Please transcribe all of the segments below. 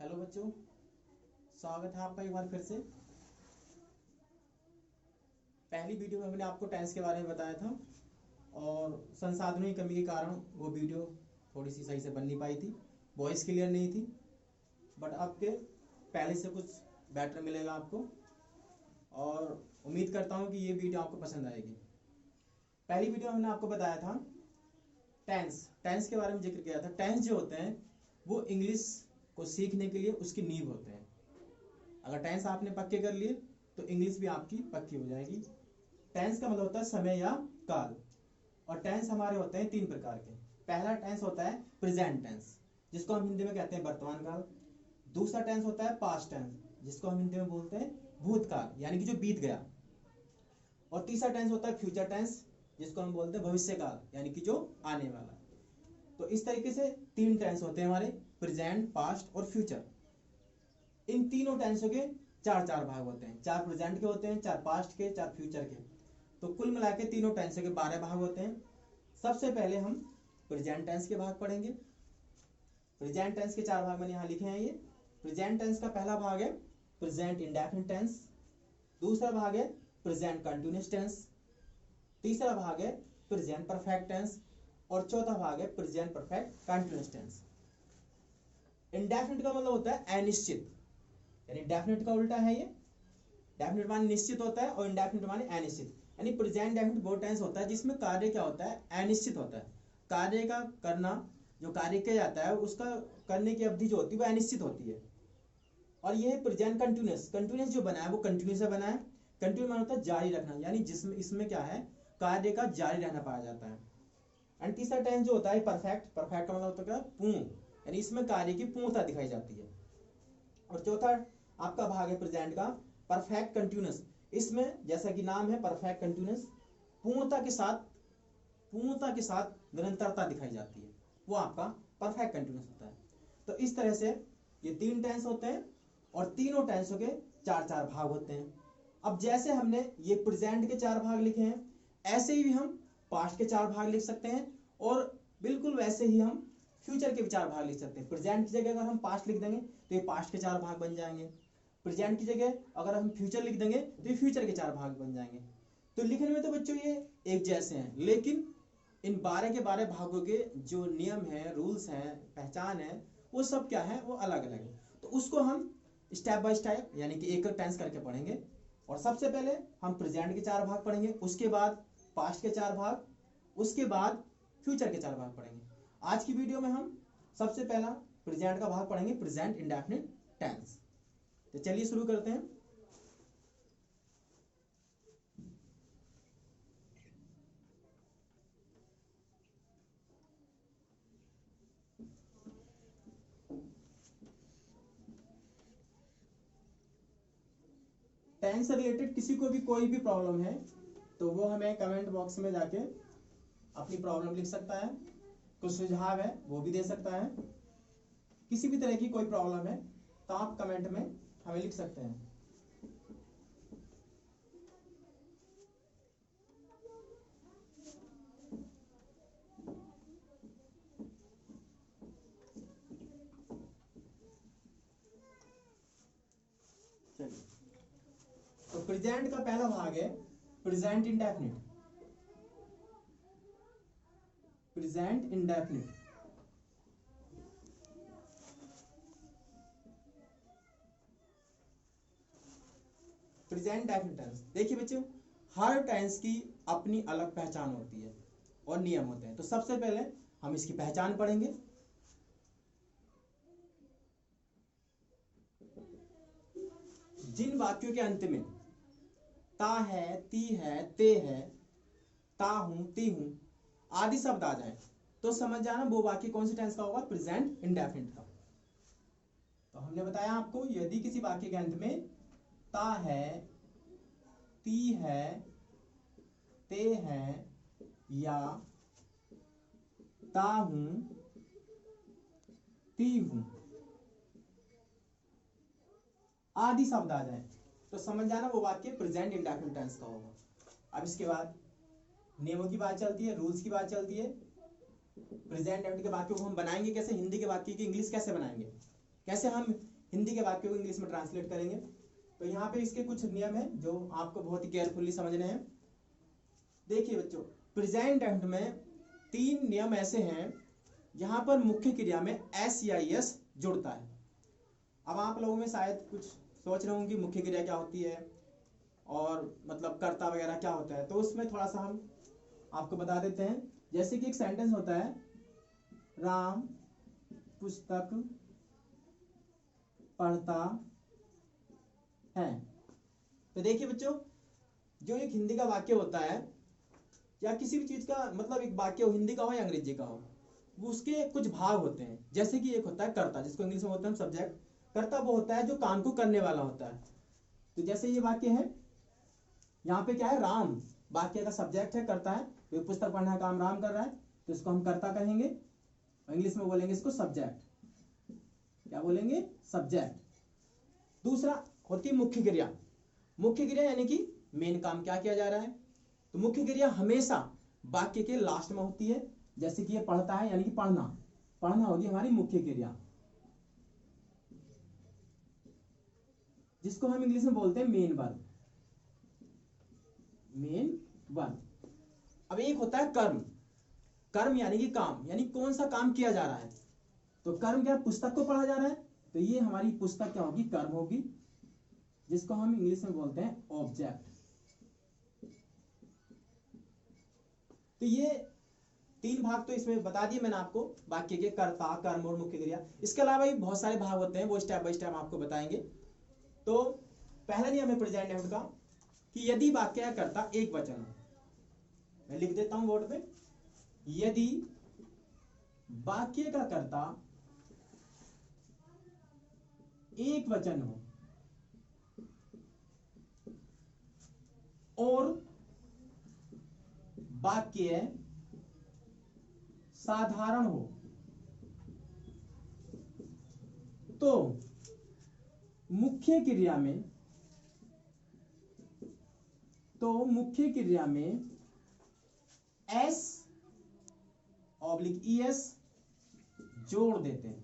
Hello बच्चों, स्वागत है आपका एक बार फिर से। पहली वीडियो में हमने आपको टेंस के बारे में बताया था और संसाधनों की कमी के कारण वो वीडियो थोड़ी सी सही से बन नहीं पाई थी, वॉइस क्लियर नहीं थी। बट अब के पहले से कुछ बेटर मिलेगा आपको और उम्मीद करता हूँ कि ये वीडियो आपको पसंद आएगी। पहली वीडियो में हमने आपको बताया था टेंस के बारे में जिक्र किया था। टेंस जो होते हैं वो इंग्लिश को सीखने के लिए उसकी नींव होते हैं। अगर टेंस आपने पक्के कर लिए तो इंग्लिश भी आपकी पक्की हो जाएगी। टेंस का मतलब होता है समय या काल, और टेंस हमारे होते हैं तीन प्रकार के। पहला टेंस होता है प्रेजेंट टेंस, जिसको हम हिंदी में कहते हैं वर्तमान काल। दूसरा टेंस होता है पास्ट टेंस, जिसको हम हिंदी में बोलते हैं भूतकाल, यानी कि जो बीत गया। और तीसरा टेंस होता है फ्यूचर टेंस, जिसको हम बोलते हैं भविष्य काल, यानी कि जो आने वाला। तो इस तरीके से तीन टेंस होते हैं हमारे, प्रेजेंट, पास्ट और फ्यूचर। इन तीनों टेंसों के चार चार भाग होते हैं, चार प्रेजेंट के होते हैं, चार पास्ट के, चार फ्यूचर के। तो कुल मिला के तीनों टेंसों के 12 भाग होते हैं। सबसे पहले हम प्रेजेंट टेंस के भाग पढ़ेंगे। प्रेजेंट टेंस के चार भाग मैंने यहाँ लिखे हैं। ये प्रेजेंट टेंस का पहला भाग है प्रेजेंट इंडेफिनिट टेंस, दूसरा भाग है प्रेजेंट कंटिन्यूअस टेंस, तीसरा भाग है प्रेजेंट परफेक्ट टेंस और चौथा भाग है present perfect continuous tense. Indefinite का मतलब होता है अनिश्चित, यानी डेफिनेट का उल्टा है ये। डेफिनेट माने निश्चित होता है और इंडेफिनिट माने अनिश्चित। यानी प्रेजेंट डेफिनेट वो टेंस होता है जिसमें कार्य क्या होता है, अनिश्चित होता है। कार्य का करना, जो कार्य किया जाता है उसका करने की अवधि जो होती है वो अनिश्चित होती है। और ये है प्रेजेंट कंटिन्यूअस। कंटिन्यूअस जो बना है वो कंटिन्यूअस से बना है। कंटिन्यूअस माने होता है जारी रखना, यानी जिसमें इसमें क्या है, कार्य का जारी रहना पाया जाता है। एंड तीसरा टेंस जो होता है परफेक्ट। परफेक्ट का मतलब होता है क्या, पूर्ण, यानी इसमें कार्य की पूर्णता दिखाई जाती है। और चौथा आपका भाग है प्रेजेंट का परफेक्ट कंटिन्यूअस। इसमें जैसा कि नाम है परफेक्ट कंटिन्यूअस, पूर्णता के साथ निरंतरता दिखाई जाती है, वो आपका परफेक्ट कंटिन्यूअस होता है। तो इस तरह से ये तीन टेंस होते हैं और तीनों टेंसों के चार चार भाग होते हैं। अब जैसे हमने ये प्रेजेंट के चार भाग लिखे हैं, ऐसे ही हम पास्ट के चार भाग लिख सकते हैं और बिल्कुल वैसे ही हम फ्यूचर के चार भाग लिख सकते हैं। प्रेजेंट की जगह अगर हम पास्ट लिख देंगे तो ये पास्ट के चार भाग बन जाएंगे। प्रेजेंट की जगह अगर हम फ्यूचर लिख देंगे तो ये फ्यूचर के चार भाग बन जाएंगे। तो लिखने में तो बच्चों ये एक जैसे हैं, लेकिन इन 12 के 12 भागों के जो नियम है, रूल्स हैं, पहचान है, वो सब क्या है, वो अलग अलग है। तो उसको हम स्टेप बाय स्टेप यानी कि एक एक टेंस करके पढ़ेंगे। और सबसे पहले हम प्रेजेंट के चार भाग पढ़ेंगे, उसके बाद पास्ट के चार भाग, उसके बाद फ्यूचर के चार भाग पढ़ेंगे। आज की वीडियो में हम सबसे पहला प्रेजेंट का भाग पढ़ेंगे, प्रेजेंट इंडेफिनिट टेंस। तो चलिए शुरू करते हैं। टेंस से रिलेटेड किसी को भी कोई भी प्रॉब्लम है तो वो हमें कमेंट बॉक्स में जाके अपनी प्रॉब्लम लिख सकता है, कुछ सुझाव है वो भी दे सकता है। किसी भी तरह की कोई प्रॉब्लम है तो आप कमेंट में हमें लिख सकते हैं। चलिए, तो प्रेजेंट का पहला भाग है present indefinite. Present indefinite present definite tense. देखिए बच्चों, हर टेंस की अपनी अलग पहचान होती है और नियम होते हैं। तो सबसे पहले हम इसकी पहचान पढ़ेंगे। जिन वाक्यों के अंत में ता है, ती है, ते है, ता हूं, ती हूं आदि शब्द आ जाए तो समझ जाना वो वाक्य कौन से टेंस का होगा, प्रेजेंट इंडेफिनिट का। तो हमने बताया आपको, यदि किसी वाक्य के अंत में ता है, ती है, ते है या ता हूं, ती हूं आदि शब्द आ जाए तो समझ जाना वो वाक्य प्रेजेंट इंडेफिनिट टेंस का होगा। अब इसके बाद नियमों की बात चलती है, रूल्स की बात चलती है। प्रेजेंट इंडेफिनिट के वाक्यों को हम बनाएंगे कैसे, हिंदी के वाक्य की इंग्लिश कैसे बनाएंगे, कैसे हम हिंदी के वाक्यों को इंग्लिश में ट्रांसलेट करेंगे। तो यहाँ पे इसके कुछ नियम है जो आपको बहुत ही केयरफुली समझने हैं। देखिए बच्चों, प्रेजेंट टेंस में 3 नियम ऐसे हैं जहां पर मुख्य क्रिया में एस या एस जुड़ता है। अब आप लोगों में शायद कुछ सोच रहे होंगे कि मुख्य क्रिया क्या होती है और मतलब कर्ता वगैरह क्या होता है, तो उसमें थोड़ा सा हम आपको बता देते हैं। जैसे कि एक सेंटेंस होता है, राम पुस्तक पढ़ता है। तो देखिए बच्चों, जो एक हिंदी का वाक्य होता है या किसी भी चीज का मतलब एक वाक्य हो, हिंदी का हो या अंग्रेजी का हो, वो उसके कुछ भाग होते हैं। जैसे कि एक होता है कर्ता, जिसको इंग्लिश में बोलते हैं सब्जेक्ट। कर्ता वो होता है जो काम को करने वाला होता है। तो जैसे ये वाक्य है, यहाँ पे क्या है, राम वाक्य का सब्जेक्ट है, करता है। तो पुस्तक पढ़ना है, काम राम कर रहा है, तो इसको हम कर्ता कहेंगे। इंग्लिश में बोलेंगे इसको सब्जेक्ट। क्या बोलेंगे? सब्जेक्ट। दूसरा होती है मुख्य क्रिया। मुख्य क्रिया यानी कि मेन काम क्या किया जा रहा है। तो मुख्य क्रिया हमेशा वाक्य के लास्ट में होती है। जैसे कि ये पढ़ता है यानी कि पढ़ना, पढ़ना होगी हमारी मुख्य क्रिया, जिसको हम इंग्लिश में बोलते हैं मेन वर्ब। Main verb. अब एक होता है कर्म। कर्म यानी कि काम, यानी कौन सा काम किया जा रहा है। तो कर्म क्या, पुस्तक को पढ़ा जा रहा है, तो ये हमारी पुस्तक क्या होगी, कर्म होगी, जिसको हम इंग्लिश में बोलते हैं ऑब्जेक्ट। तो ये 3 भाग तो इसमें बता दिए मैंने आपको, वाक्य के कर्ता, कर्म और मुख्य क्रिया। इसके अलावा भी बहुत सारे भाग होते हैं, वो स्टेप बाय स्टेप आपको बताएंगे। तो पहला नियम है प्रेजेंट टेंस का कि यदि वाक्य का कर्ता एक वचन हो, मैं लिख देता हूं बोर्ड पे, यदि वाक्य का कर्ता एक वचन हो और वाक्य साधारण हो, तो मुख्य क्रिया में एस ऑब्लिक ईएस जोड़ देते हैं।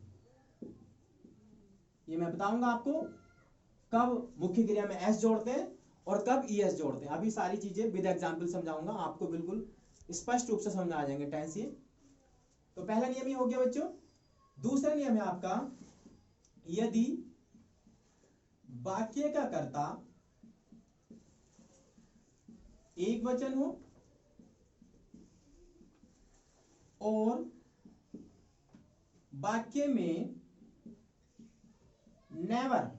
ये मैं बताऊंगा आपको कब मुख्य क्रिया में एस जोड़ते हैं और कब ईएस जोड़ते हैं। अभी सारी चीजें विद एग्जांपल समझाऊंगा, आपको बिल्कुल स्पष्ट रूप से समझ आ जाएंगे टेंस ये। तो पहला नियम ये हो गया बच्चों। दूसरा नियम है आपका, यदि वाक्य का कर्ता एक वचन हो और वाक्य में नेवर,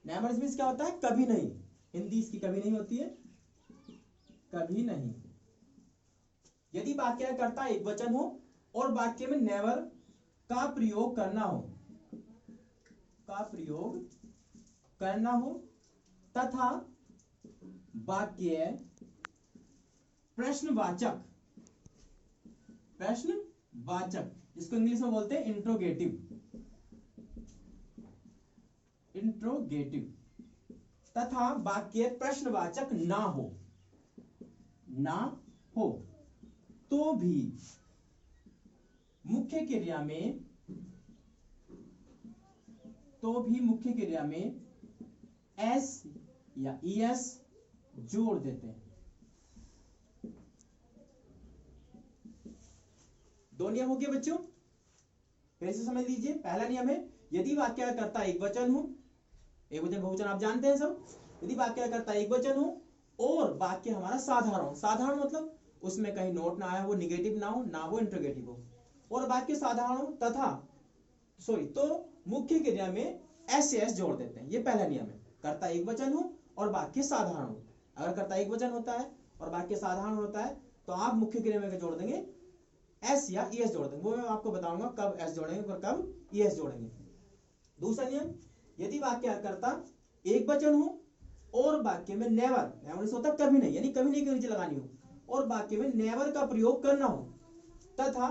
नेवर मींस क्या होता है, कभी नहीं। हिंदी इसकी कभी नहीं होती है, कभी नहीं। यदि वाक्य का कर्ता एक वचन हो और वाक्य में नेवर का प्रयोग करना हो तथा वाक्य प्रश्नवाचक, जिसको इंग्लिश में बोलते हैं इंट्रोगेटिव, तथा वाक्य प्रश्नवाचक ना हो तो भी मुख्य क्रिया में एस या ईएस जोड़ देते हैं। दो नियम हो गए बच्चों, फिर से समझ लीजिए। पहला नियम है, यदि वाक्य का कर्ता एक वचन हो, एक वचन बहुवचन आप जानते हैं सब। यदि वाक्य का कर्ता एक वचन हो और वाक्य हमारा साधारण मतलब उसमें कहीं नोट ना आया, वो निगेटिव ना हो, ना वो इंट्रोगेटिव हो, और वाक्य साधारण हो तो मुख्य क्रिया में एस एस जोड़ देते हैं। ये पहला नियम है, कर्ता एक वचन हो और वाक्य साधारण हो। अगर कर्ता एक वचन होता है और वाक्य साधारण होता है तो आप मुख्य क्रिया में जोड़ देंगे एस या ईएस जोड़ देंगे। वो मैं आपको बताऊंगा कब एस जोड़ेंगे और कब ईएस जोड़ेंगे। दूसरा नियम, यदि वाक्य कर्ता एक वचन हो और वाक्य में नेवर होता कभी नहीं, यानी कभी नहीं के नीचे लगानी हो, और वाक्य में नेवर का प्रयोग करना हो तथा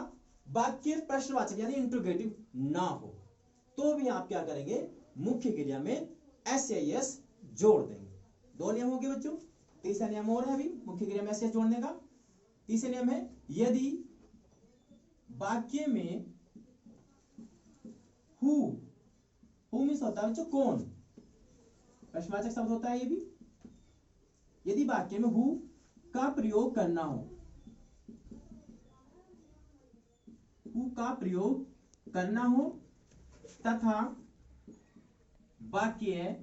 वाक्य प्रश्नवाचक यानी इंट्रोगेटिव ना हो, तो भी आप क्या करेंगे, मुख्य क्रिया में एस या एस जोड़ देंगे। दो नियम हो गए बच्चों। तीसरा नियम और है अभी मुख्य क्रिया में एस एस जोड़ने का। तीसरा नियम है, यदि वाक्य में हु हु मीन्स होता है बच्चों कौन, प्रश्नवाचक शब्द होता है ये भी। यदि वाक्य में हु का प्रयोग करना हो, हु का प्रयोग करना हो तथा वाक्य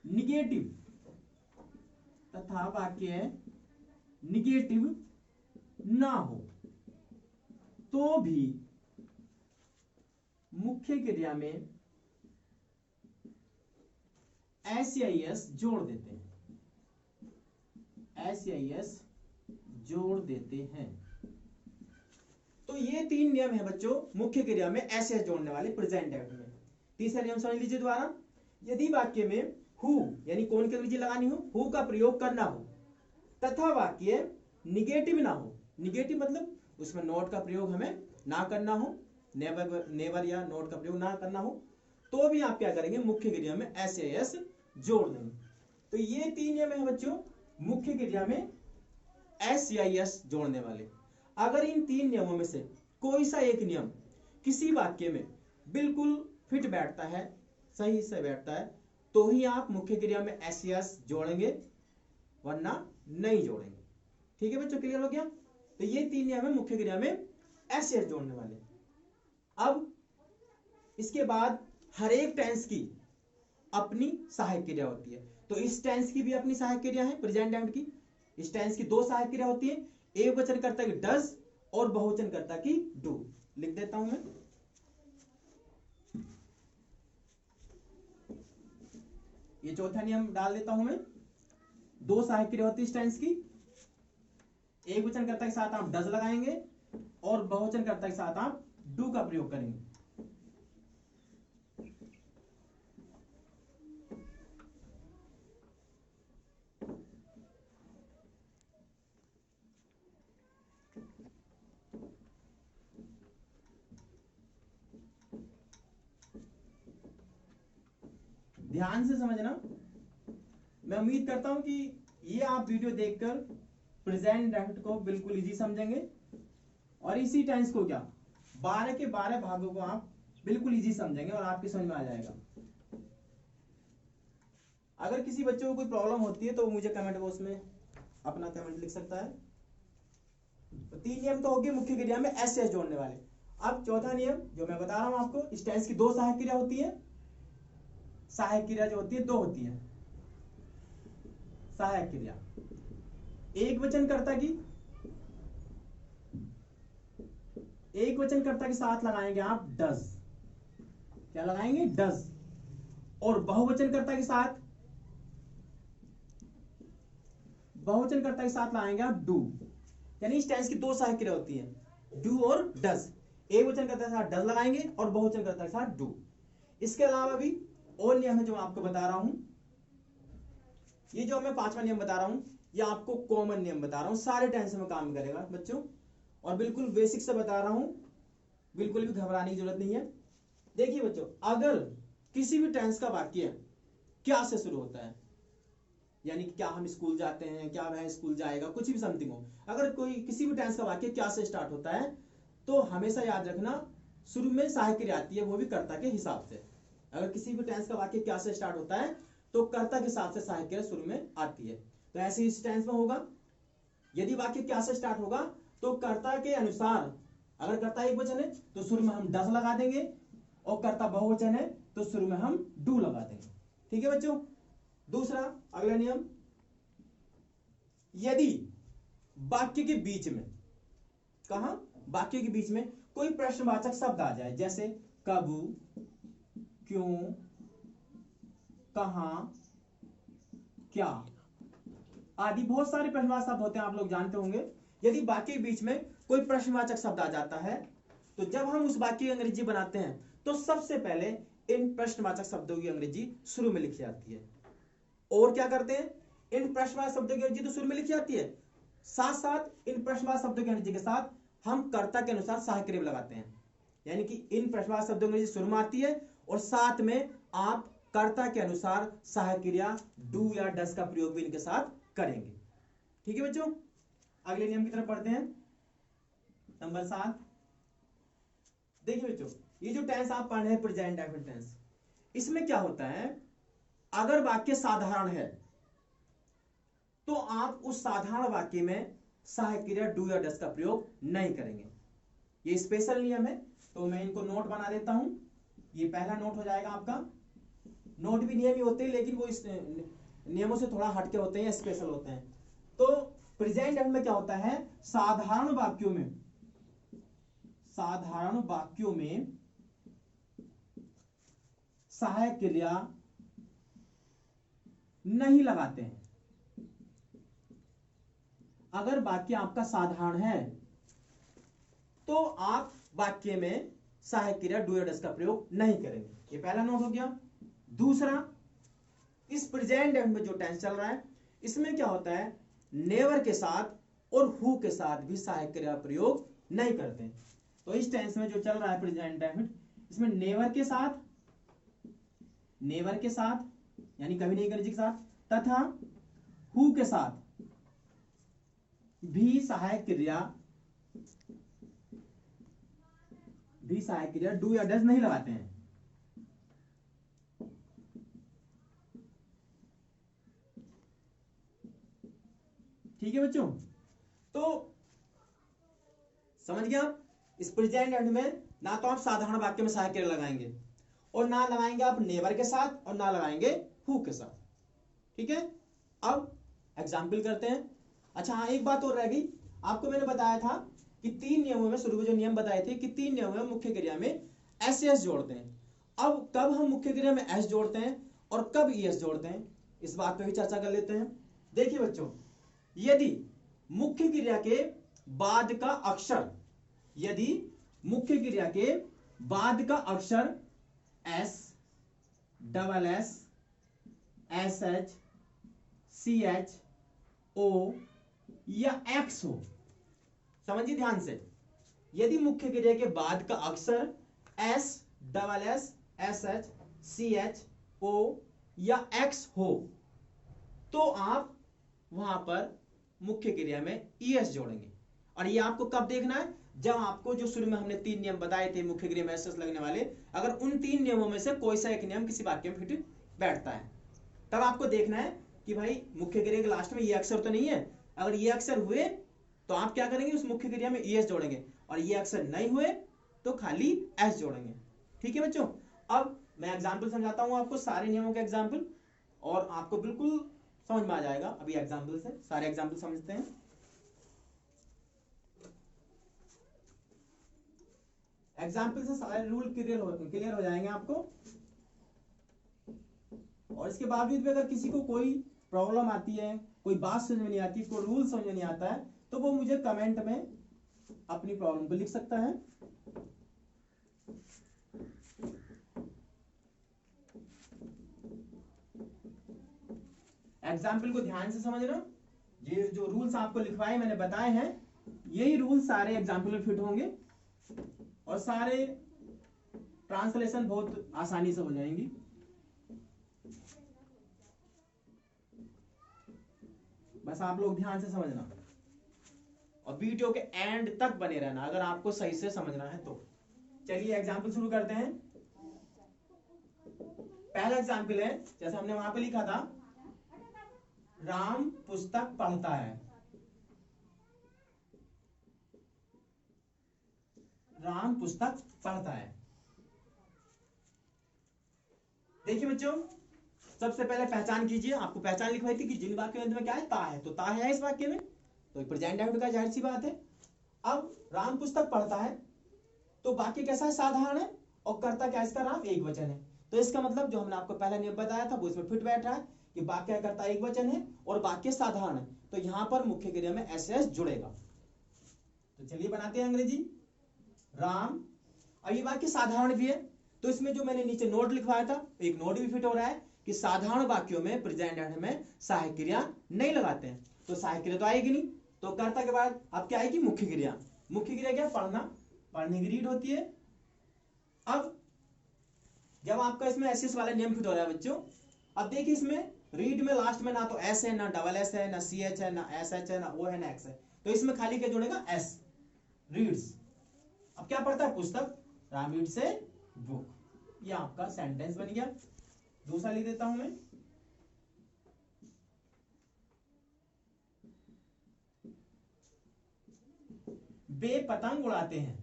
निगेटिव, तथा वाक्य निगेटिव ना हो, तो भी मुख्य क्रिया में एस या एस जोड़ देते हैं, एस या एस जोड़ देते हैं। तो ये 3 नियम है बच्चों मुख्य क्रिया में एस या एस जोड़ने वाले प्रेजेंट टेंस में। तीसरा नियम समझ लीजिए द्वारा, यदि वाक्य में हु यानी कौन की अंग्रेजी लगानी हो, हु का प्रयोग करना हो तथा वाक्य निगेटिव ना हो, निगेटिव मतलब उसमें नॉट का प्रयोग हमें ना करना हो, नेवर नेवर या नॉट का प्रयोग ना करना हो, तो भी आप क्या करेंगे मुख्य क्रिया में एस या एस जोड़ देंगे। तो ये 3 नियम है बच्चों मुख्य क्रिया में एस या एस जोड़ने वाले। अगर इन 3 नियमों में से कोई सा एक नियम किसी वाक्य में बिल्कुल फिट बैठता है, सही से बैठता है, तो ही आप मुख्य क्रिया में एस या एस जोड़ेंगे, वरना नहीं जोड़ेंगे। ठीक है बच्चों, क्लियर हो गया। तो ये 3 नियम है मुख्य क्रिया में एस या एस जोड़ने वाले। अब इसके बाद हर एक टेंस की अपनी सहायक क्रिया होती है, तो इस टेंस की भी अपनी सहायक क्रिया है प्रेजेंट टेंस की। इस टेंस की 2 सहायक क्रिया होती है, एक वचन कर्ता की डज और बहुवचन कर्ता की डू। लिख देता हूं मैं, ये चौथा नियम डाल देता हूं मैं। 2 सहायक क्रिया होती है इस टेंस की, एक वचन कर्ता के साथ आप डज लगाएंगे और बहुवचन कर्ता के साथ आप डू का प्रयोग करेंगे। ध्यान से समझना, मैं उम्मीद करता हूं कि ये आप वीडियो देखकर प्रेजेंट टेंस को बिल्कुल इजी समझेंगे और इसी टेंस को क्या 12 के 12 भागों को आप बिल्कुल इजी समझेंगे और आपकी समझ में आ जाएगा। अगर किसी बच्चे को कोई प्रॉब्लम होती है तो मुझे कमेंट बॉक्स में अपना कमेंट लिख सकता है। तो 3 नियम तो हो गए मुख्य क्रिया में एस एस जोड़ने वाले। अब चौथा नियम जो मैं बता रहा हूं आपको, इस टेंस की 2 सहायक क्रिया होती है, सहायक क्रिया जो होती है 2 होती है। सहायक क्रिया एक वचन कर्ता की, एक वचन कर्ता के साथ लगाएंगे आप डज, क्या लगाएंगे डज, और बहुवचन कर्ता के साथ, बहुवचन कर्ता के साथ लगाएंगे आप डू। यानी इस टेंस की 2 सहायक क्रिया होती है, डू और डज। एक वचन कर्ता के साथ डज लगाएंगे और बहुवचन कर्ता के साथ डू। इसके अलावा भी और नियम है जो मैं आपको बता रहा हूं। ये जो मैं 5वां नियम बता रहा हूं, ये आपको कॉमन नियम बता रहा हूं, सारे टेंस में काम करेगा बच्चों, और बिल्कुल बेसिक से बता रहा हूं, बिल्कुल भी घबराने की जरूरत नहीं है। देखिए बच्चों, अगर किसी भी टेंस का वाक्य क्या से शुरू होता है, यानी कि क्या हम स्कूल जाते हैं, क्या वह स्कूल जाएगा, कुछ भी समथिंग हो, अगर कोई किसी भी टेंस का वाक्य क्या से स्टार्ट होता है, तो हमेशा याद रखना शुरू में सहायक क्रिया आती है, वो भी कर्ता के हिसाब से। अगर किसी भी टेंस का वाक्य क्या से स्टार्ट होता है तो कर्ता के हिसाब से सहायक क्रिया शुरू में आती है। तो ऐसे ही इस टेंस में होगा, यदि वाक्य क्या से स्टार्ट होगा तो कर्ता के अनुसार, अगर कर्ता एक वचन है तो शुरू में हम डज लगा देंगे, और कर्ता बहुवचन है तो शुरू में हम डू लगा देंगे। ठीक है बच्चों। दूसरा अगला नियम, यदि वाक्य के बीच में, कहा वाक्य के बीच में कोई प्रश्नवाचक शब्द आ जाए, जैसे कब, क्यों, कहां, क्या आदि, बहुत सारे प्रश्नवाचक शब्द होते हैं, आप लोग जानते होंगे। यदि वाक्य के बीच में कोई प्रश्नवाचक शब्द आ जाता है तो जब हम उस वाक्य की अंग्रेजी बनाते हैं तो सबसे पहले इन प्रश्नवाचक शब्दों की अंग्रेजी शुरू में लिखी जाती है। और क्या करते हैं, इन प्रश्नवाचक शब्दों की अंग्रेजी तो शुरू में लिखी जाती है, साथ साथ इन प्रश्नवाचक शब्दों की अंग्रेजी के साथ हम कर्ता के अनुसार सहायक क्रिया लगाते हैं। यानी कि इन प्रश्नवाचक शब्दों की अंग्रेजी शुरू में आती है और साथ में आप कर्ता के अनुसार सहायक क्रिया डू या डज का प्रयोग भी इनके साथ करेंगे। ठीक है बच्चों, अगले नियम की तरफ पढ़ते हैं, नंबर 7। देखिए बच्चों, ये जो टेंस आप पढ़ रहे हैं प्रेजेंट डेफिनिट टेंस, इसमें क्या होता है, अगर वाक्य साधारण है तो आप उस साधारण वाक्य में सहायक क्रिया डू या डस का प्रयोग नहीं करेंगे। ये स्पेशल नियम है, तो मैं इनको नोट बना देता हूं। ये पहला नोट हो जाएगा आपका। नोट भी नियम ही होते हैं, लेकिन वो इस नियमों से थोड़ा हटके होते हैं, स्पेशल होते हैं। तो प्रेजेंट में क्या होता है, साधारण वाक्यों में सहायक क्रिया नहीं लगाते हैं। अगर वाक्य आपका साधारण है तो आप वाक्य में सहायक क्रिया डू या डस का प्रयोग नहीं करेंगे। ये पहला नोट हो गया। दूसरा, इस प्रेजेंट में जो टेंस चल रहा है इसमें क्या होता है, नेवर के साथ और हु के साथ भी सहायक क्रिया प्रयोग नहीं करते। तो इस टेंस में जो चल रहा है प्रेजेंट डेफिनिट, इसमें नेवर के साथ यानी कभी नहीं करेंगे के साथ तथा हु के साथ भी सहायक क्रिया डू या डज नहीं लगाते हैं। ठीक है बच्चों, तो समझ गया आप। इस प्रेजेंट एंड में ना तो आप साधारण वाक्य में सहायक क्रिया लगाएंगे और ना लगाएंगे आप नेवर के साथ और ना लगाएंगे हु के साथ। ठीक है, अब एग्जाम्पल करते हैं। अच्छा हाँ, एक बात और रह गई, आपको मैंने बताया था कि 3 नियमों में, शुरू में जो नियम बताए थे कि 3 नियमों में मुख्य क्रिया में एस एस जोड़ते हैं। अब कब हम मुख्य क्रिया में एस जोड़ते हैं और कब ईएस जोड़ते हैं, इस बात पे भी चर्चा कर लेते हैं। देखिए बच्चों, यदि मुख्य क्रिया के बाद का अक्षर S, double S, S H, C H, O या एक्स हो, समझिए ध्यान से, यदि मुख्य क्रिया के बाद का अक्षर S, double S, S H, C H, O या एक्स हो तो आप वहां पर मुख्य क्रिया में ईएस जोड़ेंगे। और ये आपको कब देखना है, जब आपको जो शुरू में हमने 3 नियम बताए थे मुख्य क्रिया में एस लगने वाले, अगर उन 3 नियमों में से कोई सा एक नियम किसी वाक्य में फिट बैठता है, तब आपको देखना है कि भाई मुख्य क्रिया के लास्ट में ये अक्षर तो नहीं है। अगर ये अक्षर हुए तो आप क्या करेंगे, उस मुख्य क्रिया में ईएस जोड़ेंगे, और ये अक्षर नहीं हुए तो खाली एस जोड़ेंगे। ठीक है बच्चों, अब मैं एग्जाम्पल समझाता हूं आपको, सारे नियमों के एग्जाम्पल, और आपको बिल्कुल समझ में आ जाएगा। अभी एग्जाम्पल से सारे एग्जाम्पल समझते हैं। एग्जाम्पल से सारे रूल क्लियर हो जाएंगे आपको। और इसके बावजूद भी अगर किसी को कोई प्रॉब्लम आती है, कोई बात समझ में नहीं आती, कोई रूल समझ में नहीं आता है, तो वो मुझे कमेंट में अपनी प्रॉब्लम को लिख सकता है। एग्जाम्पल को ध्यान से समझना। ये जो रूल्स आपको लिखवाए मैंने बताए हैं, यही रूल सारे एग्जाम्पल में फिट होंगे और सारे ट्रांसलेशन बहुत आसानी से हो जाएंगी। बस आप लोग ध्यान से समझना और वीडियो के एंड तक बने रहना अगर आपको सही से समझना है तो। चलिए एग्जाम्पल शुरू करते हैं। पहला एग्जाम्पल है, जैसे हमने वहां पे लिखा था, राम पुस्तक पढ़ता है। राम पुस्तक पढ़ता है। देखिए बच्चों, सबसे पहले पहचान कीजिए। आपको पहचान लिखवाई थी कि जिन वाक्यों में क्या है, ता है, तो ता है इस वाक्य में, तो प्रेजेंट डेफिनिट का जाहिर सी बात है। अब राम पुस्तक पढ़ता है तो वाक्य कैसा है, साधारण है, और कर्ता क्या इसका, राम, एक वचन है। तो इसका मतलब जो हमने आपको पहला नियम बताया था वो इसमें फिट बैठ रहा है कि वाक्य कर्ता एक वचन है और वाक्य साधारण है, तो यहां पर मुख्य क्रिया में एस एस जुड़ेगा। तो चलिए बनाते हैं अंग्रेजी, राम। अब ये वाक्य साधारण भी है, तो इसमें जो मैंने नीचे नोट लिखवाया था, एक नोट भी फिट हो रहा है कि साधारण वाक्यों में प्रेजेंट एंड में सहायक क्रिया नहीं लगाते हैं, तो सहायक क्रिया तो आएगी नहीं, तो कर्ता के बाद अब क्या आएगी, मुख्य क्रिया। मुख्य क्रिया क्या, पढ़ना, पढ़ने की रीड होती है। अब जब आपका इसमें एस वाला नियम फिट हो रहा है बच्चों, अब देखिए इसमें रीड में लास्ट में ना तो एस है, ना डबल एस है, ना सी एच है, ना एस एच है, ना ओ है, ना एक्स है, तो इसमें खाली क्या जुड़ेगा, एस, रीड्स। अब क्या पढ़ता है, पुस्तक, राम रीड से बुक। ये आपका सेंटेंस बन गया। दूसरा लिख देता हूं मैं, बेपतंग उड़ाते हैं,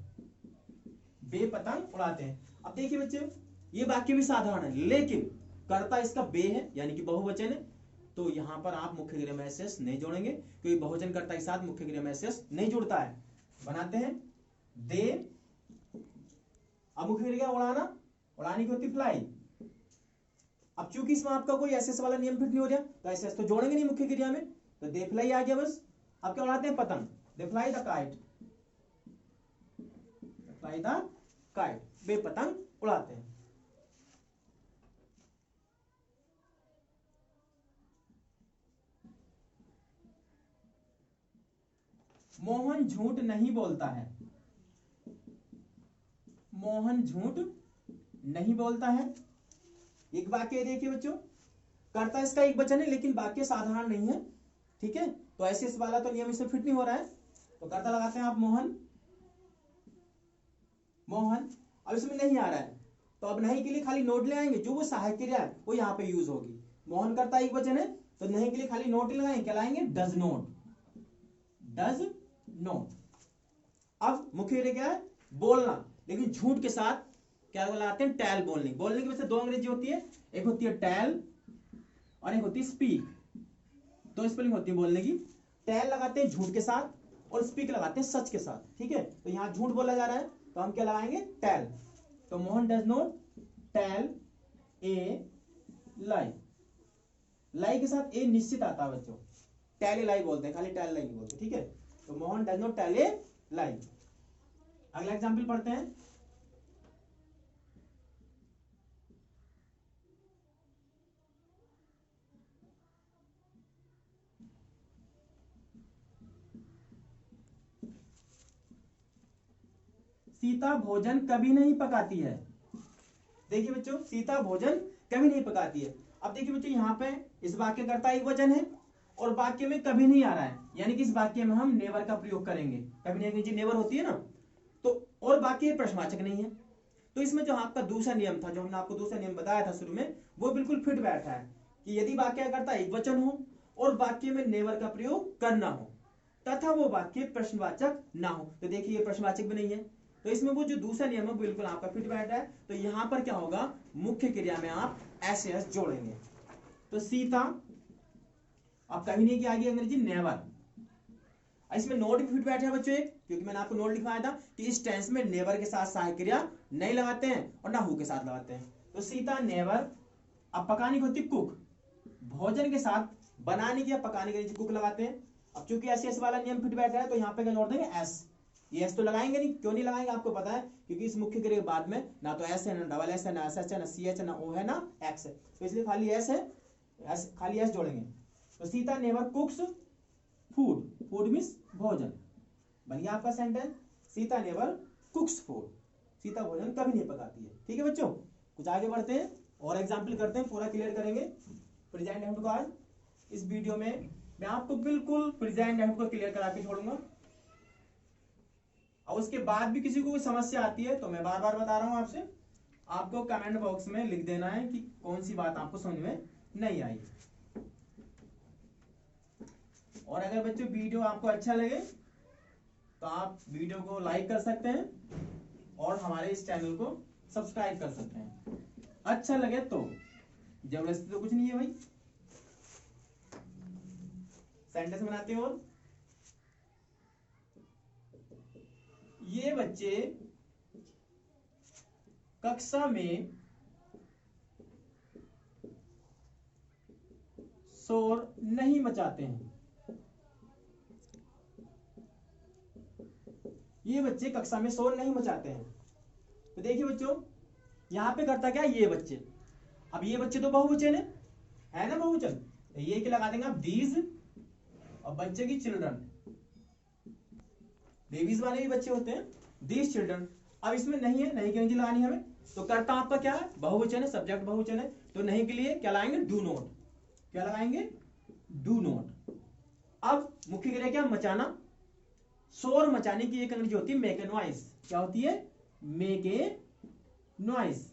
बेपतंग उड़ाते हैं। अब देखिए बच्चे, ये वाक्य भी साधारण है, लेकिन कर्ता इसका बे है, यानी कि बहुवचन है, तो यहां पर आप मुख्य क्रिया में एस नहीं जोड़ेंगे, क्योंकि बहुवचन कर्ता के साथ मुख्य क्रिया में एस नहीं जुड़ता है। बनाते हैं दे, अब मुख्य क्रिया उड़ाना, उड़ाने की होती फ्लाई। अब चूंकि इसमें आपका कोई एस वाला नियम फिट नहीं हो रहा, तो एस तो जोड़ेंगे नहीं मुख्य क्रिया में, तो दे फ्लाई आ गया बस। अब क्या उड़ाते हैं? पतंग, they fly the kite, fly the kite, बेपतंग उड़ाते हैं। मोहन झूठ नहीं बोलता है, मोहन झूठ नहीं बोलता है। एक वाक्य देखिए बच्चों, कर्ता इसका एक वचन है, लेकिन वाक्य साधारण नहीं है, ठीक है, तो ऐसे इस वाला तो नियम इसमें फिट नहीं हो रहा है, तो कर्ता लगाते हैं आप मोहन, मोहन। अब इसमें नहीं आ रहा है, तो अब नहीं के लिए खाली नोट ले आएंगे, जो वो सहायक क्रिया है वो यहाँ पे यूज होगी। मोहन कर्ता एक वचन है, तो नहीं के लिए खाली नोट लगाएंगे, क्या लाएंगे? Does note, does note. अब मुख्य क्रिया क्या है? बोलना, लेकिन झूठ के साथ क्या लगाते हैं? टेल, बोलने। बोलने की वजह से दो अंग्रेजी होती है, एक होती है टेल और एक होती है स्पीक, दो स्पेलिंग होती है बोलने की। टेल लगाते हैं झूठ के साथ, और स्पीक लगाते हैं सच के साथ, ठीक है। तो यहाँ झूठ बोला जा रहा है, तो हम क्या लगाएंगे? टेल। तो Mohan does not tell a lie, lie के साथ ए निश्चित आता है बच्चों, टेल ए लाई बोलते हैं, खाली टेल लाई नहीं बोलते, ठीक है। तो Mohan does not tell a lie. अगला एग्जाम्पल पढ़ते हैं, सीता भोजन कभी नहीं पकाती है। देखिए बच्चों, सीता भोजन कभी नहीं पकाती है। अब देखिए बच्चों, यहाँ पे इस वाक्य कर्ता एक वचन है और वाक्य में कभी नहीं आ रहा है, यानी कि इस वाक्य में हम नेवर का प्रयोग करेंगे। कभी नहीं जी नेवर होती है ना, तो और वाक्य प्रश्नवाचक नहीं है, तो इसमें जो आपका दूसरा नियम था, जो हमने आपको दूसरा नियम बताया था शुरू में, वो बिल्कुल फिट बैठा है कि यदि वाक्य कर्ता एक वचन हो और वाक्य में नेवर का प्रयोग करना हो तथा वो वाक्य प्रश्नवाचक ना हो, तो देखिए ये प्रश्नवाचक भी नहीं है, तो इसमें वो जो दूसरा नियम है बिल्कुल आपका फिट बैठ है। तो यहां पर क्या होगा? मुख्य क्रिया में आप एस जोड़ेंगे। तो सीता, आप कभी नहीं की आगे अंग्रेजी नेवर। इसमें नोट भी फिट बैठा है बच्चों एक, क्योंकि मैंने आपको नोट लिखवाया था कि इस टेंस में नेवर के साथ सहायक क्रिया नहीं लगाते हैं और ना हु के साथ लगाते हैं। तो सीता नेवर, अब पकाने की होती कुक, भोजन के साथ बनाने की या पकाने के लिए कुक लगाते हैं। अब चूंकि एस वाला नियम फिट बैठा है, तो यहाँ पे क्या जोड़ देंगे? एस। ये एस तो लगाएंगे नहीं, क्यों नहीं लगाएंगे आपको पता है, क्योंकि इस मुख्य क्रिया के बाद में ना तो एस है, ना डबल एस है, ना एस एच है, ना सी एच है, ना ओ है, ना एक्स है, तो इसलिए खाली एस है, खाली एस जोड़ेंगे। तो Sita never कुक्स food, food means भोजन, बन गया आपका sentence, Sita never कुक्स food, Sita भोजन कभी नहीं पकाती है। ठीक है बच्चों, कुछ आगे बढ़ते हैं और एग्जाम्पल करते हैं, पूरा क्लियर करेंगे प्रेजेंट हेम्प्ट का। आज इस वीडियो में मैं आपको बिल्कुल प्रेजेंट हेम्प्ट को क्लियर करा के छोड़ूंगा, और उसके बाद भी किसी को कोई समस्या आती है तो मैं बार बार बता रहा हूं आपसे, आपको कमेंट बॉक्स में लिख देना है कि कौन सी बात आपको समझ में नहीं आई। और अगर बच्चों वीडियो आपको अच्छा लगे तो आप वीडियो को लाइक कर सकते हैं और हमारे इस चैनल को सब्सक्राइब कर सकते हैं। अच्छा लगे तो, जबरदस्ती तो कुछ नहीं है भाई। सेंटेंस बनाते हैं, और ये बच्चे कक्षा में शोर नहीं मचाते हैं। ये बच्चे कक्षा में शोर नहीं मचाते हैं। तो देखिए बच्चों, यहां पे करता क्या? ये बच्चे, अब ये बच्चे तो बहुवचन है ना, बहुवचन, तो ये क्या लगा देंगे आप? दीज, और बच्चे की चिल्ड्रन, बेबीज वाले भी बच्चे होते हैं, दीज चिल्ड्रन। अब इसमें नहीं है, नहीं की लगानी हमें, तो करता आपका क्या है? बहुवचन है, सब्जेक्ट बहुवचन है, तो नहीं के लिए क्या लगाएंगे? Do not. क्या लगाएंगे? Do not. अब मुख्य क्रिया क्या? मचाना। शोर मचाने की एक अंग्रेजी होती है मेक ए नॉइज। क्या होती है? Make a noise.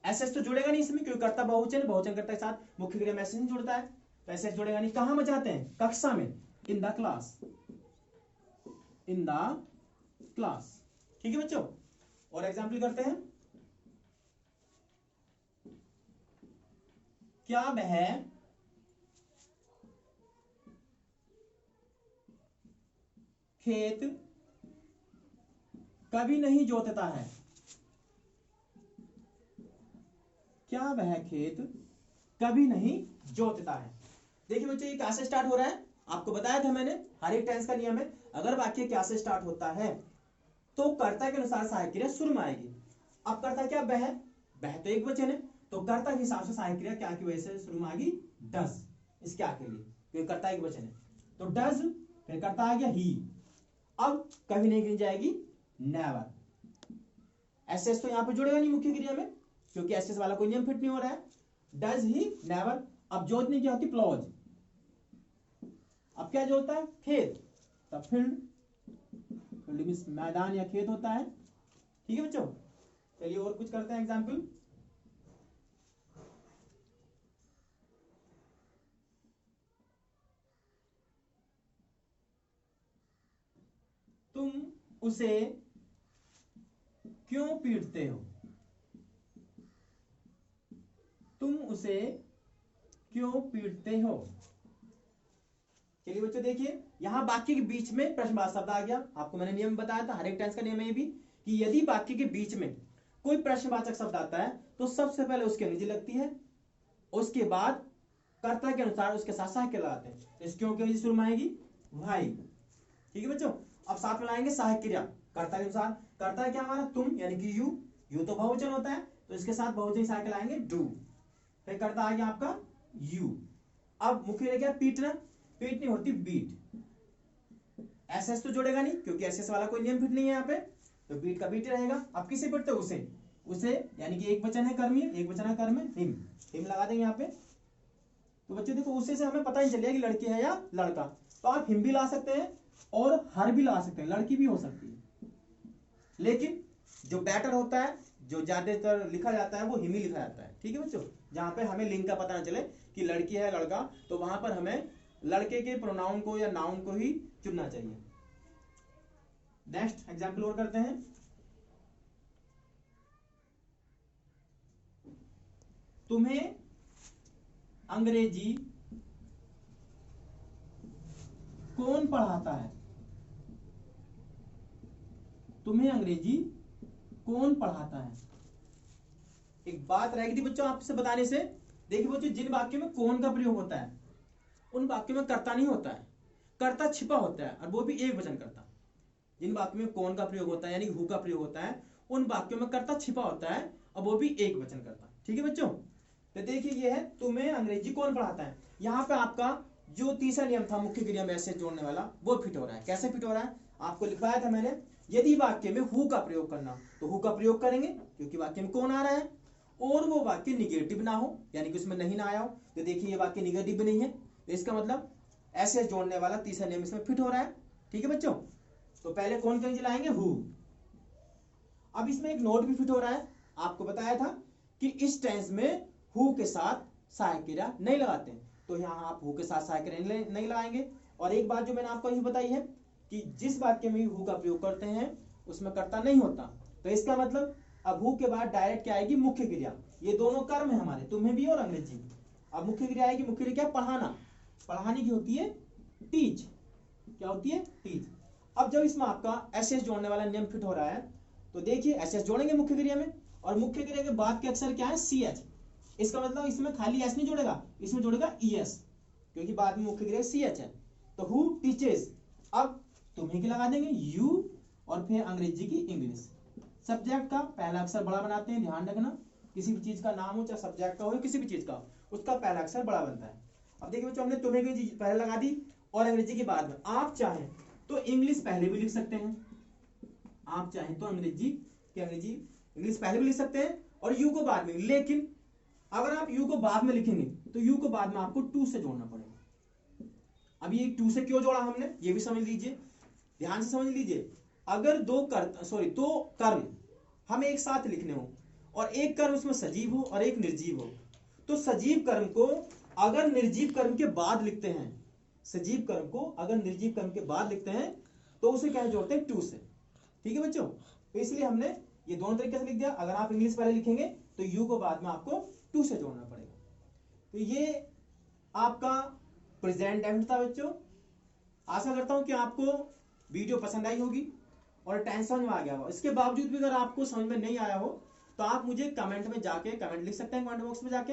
एसएस तो जुड़ेगा नहीं इसमें, क्योंकि कर्ता बहुवचन, बहुवचन कर्ता के साथ मुख्य क्रिया में एसएस नहीं जुड़ता है, तो एसएस जुड़ेगा नहीं। कहां बचाते हैं? कक्षा में, in the class, in the class. ठीक है बच्चों, और एग्जाम्पल करते हैं। क्या वह खेत कभी नहीं जोतता है? क्या वह खेत कभी नहीं जोतता है? देखिए बच्चों, ये क्या से स्टार्ट हो रहा है? आपको बताया था मैंने, हर एक टेंस का नियम है, अगर वाक्य क्या से स्टार्ट होता है तो कर्ता के अनुसार सहायक क्रिया शुरू में आएगी। अब कर्ता क्या? वह, वह तो एक वचन है, तो कर्ता के हिसाब से सहायक क्रिया क्या की वजह से शुरू में आ गई? डज। इस क्या के लिए? क्योंकि कर्ता एक वचन है, तो डज, फिर कर्ता आ गया ही। अब कभी नहीं गिनी जाएगी नेवर। एसएस तो यहां पे जुड़ेगा नहीं मुख्य क्रिया में, क्योंकि एसएस वाला कोई नियम फिट नहीं हो रहा है। Does he, never. अब जोतने की होती प्लॉज। अब क्या जोतता है? खेत। तब फील्ड, फील्ड मींस मैदान या खेत होता है। ठीक है बच्चों, चलिए और कुछ करते हैं एग्जाम्पल। तुम उसे क्यों पीटते हो? तुम उसे क्यों पीटते हो? चलिए बच्चों देखिए, यहां वाक्य के बीच में प्रश्नवाचक शब्द आ गया। आपको मैंने नियम बताया था, हर एक टेंस का नियम है ये भी, कि यदि वाक्य के बीच में कोई प्रश्नवाचक शब्द आता है तो सबसे पहले उसकी अंग्रेजी लगती है, उसके बाद कर्ता के अनुसार उसके साथ सहायक लगाते हैं। इस क्यों की अंग्रेजी शुरू में आएगी? भाई। ठीक है बच्चों, अब साथ में लाएंगे सहायक क्रिया कर्ता के अनुसार। कर्ता क्या हमारा? तुम, यानी कि यू। यू तो बहुवचन होता है, तो इसके साथ बहुवचन सहायक लाएंगे डू। फिर कर्ता आ गया आपका यू। अब मुख्य क्रिया क्या? पीटना। पीटनी होती बीट। एसएस तो जुड़ेगा नहीं, क्योंकि एसएस वाला कोई नियम फिट नहीं है यहाँ पे, तो बीट का बीट रहेगा। अब किसे पीटते? उसे। उसे यानी कि एक वचन है कर्मी, एक वचन है कर्म, हिम। हिम लगा देंगे यहाँ पे। तो बच्चों देखो, उसे से हमें पता ही चलेगा कि लड़की है या लड़का, तो आप हिम भी ला सकते हैं और हर भी ला सकते हैं, लड़की भी हो सकती है। लेकिन जो बेटर होता है, जो ज्यादातर लिखा जाता है, वो हिम ही लिखा जाता है। ठीक है बच्चों, जहां पे हमें लिंग का पता ना चले कि लड़की है लड़का, तो वहां पर हमें लड़के के प्रोनाउन को या नाउन को ही चुनना चाहिए। नेक्स्ट एग्जाम्पल और करते हैं। तुम्हें अंग्रेजी कौन पढ़ाता है? तुम्हें अंग्रेजी कौन पढ़ाता है? एक बात रहेगी थी बच्चों आपसे बताने से। देखिए बच्चों, जिन वाक्यों में कौन का प्रयोग होता है उन वाक्यों में कर्ता नहीं होता है, कर्ता छिपा होता है, और वो भी एक वचन कर्ता। जिन वाक्यों में कौन का प्रयोग होता है यानी हु का प्रयोग होता है, उन वाक्यों में कर्ता छिपा होता है, और वो भी एक वचन कर्ता। ठीक है बच्चों, तो देखिए ये है तुम्हें अंग्रेजी कौन पढ़ाता है। यहाँ पे आपका जो तीसरा नियम था मुख्य क्रिया में एसएस जोड़ने वाला, वो फिट हो रहा है। कैसे फिट हो रहा है? आपको लिखवाया था मैंने, यदि वाक्य में हु का प्रयोग करना तो हु का प्रयोग करेंगे, क्योंकि वाक्य में कौन आ रहा है, और वो वाक्य निगेटिव ना हो, यानी कि उसमें नहीं ना आया हो। तो देखिए ये वाक्य निगेटिव भी नहीं है, तो इसका मतलब एसएस जोड़ने वाला तीसरा नियम इसमें फिट हो रहा है। ठीक है बच्चों, तो पहले कौन कहीं लाएंगे? हु। अब इसमें एक नोट भी फिट हो रहा है, आपको बताया था कि इस टेंस में हु के साथ सहायक क्रिया नहीं लगाते हैं, तो यहाँ आप हु के साथ सहायक क्रिया नहीं लगाएंगे। और एक बात जो मैंने आपको यही बताई है कि जिस वाक्य में हु का प्रयोग करते हैं उसमें कर्ता नहीं होता, तो इसका मतलब अब हु के बाद डायरेक्ट क्या आएगी? मुख्य क्रिया। ये दोनों कर्म है हमारे, तुम्हें भी और अंग्रेजी भी। अब मुख्य क्रिया आएगी, मुख्य क्रिया क्या? पढ़ाना। पढ़ाने की होती है टीच। क्या होती है? टीच। अब जब इसमें आपका एसएस जोड़ने वाला नियम फिट हो रहा है, तो देखिए एसएस जोड़ेंगे मुख्य क्रिया में, और मुख्य क्रिया के बाद के अक्षर क्या है? सीएच। इसका मतलब इसमें खाली एस नहीं जोड़ेगा, इसमें जोड़ेगा ईएस, क्योंकि बाद में मुख्य क्रिया सीएच है। तो हु टीचेस, अब तुम्हें की लगा देंगे यू, और फिर अंग्रेजी की इंग्लिश। सब्जेक्ट का पहला अक्षर बड़ा बनाते हैं, ध्यान रखना, किसी भी चीज का नाम हो, चाहे सब्जेक्ट का हो किसी भी चीज का, उसका पहला अक्षर बड़ा बनता है। अब देखिए बच्चों, हमने तुम्हें की पहले लगा दी और अंग्रेजी के बाद में। आप चाहें तो इंग्लिश पहले भी लिख सकते हैं, आप चाहें तो अंग्रेजी इंग्लिश पहले भी लिख सकते हैं और यू को बाद में। लेकिन अगर आप यू को बाद में लिखेंगे तो यू को बाद में आपको टू से जोड़ना पड़ेगा। अब ये टू से क्यों जोड़ा हमने, ये भी समझ लीजिए, ध्यान से समझ लीजिए। अगर दो कर्म हमें एक साथ लिखने हो और एक कर्म उसमें सजीव हो और एक निर्जीव हो, तो सजीव कर्म को अगर निर्जीव कर्म के बाद लिखते हैं, सजीव कर्म को अगर निर्जीव कर्म के बाद लिखते हैं तो उसे क्या जोड़ते हैं, टू से। ठीक है बच्चों, तो इसलिए हमने ये दोनों तरीके से लिख दिया। अगर आप इंग्लिश पहले लिखेंगे तो यू को बाद में आपको टू से जोड़ना पड़ेगा। तो ये आपका प्रेजेंट टाइम था बच्चों। आशा करता हूं कि आपको वीडियो पसंद आई होगी और टेंस समझ में आ गया हो। इसके बावजूद भी अगर आपको समझ में नहीं आया हो तो आप मुझे कमेंट में जाके कमेंट लिख सकते हैं, कमेंट बॉक्स में जाके,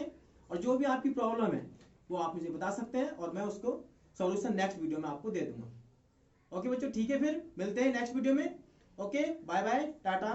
और जो भी आपकी प्रॉब्लम है वो आप मुझे बता सकते हैं और मैं उसको सॉल्यूशन नेक्स्ट वीडियो में आपको दे दूंगा। ओके बच्चों, ठीक है, फिर मिलते हैं नेक्स्ट वीडियो में। Okay, bye bye, Tata.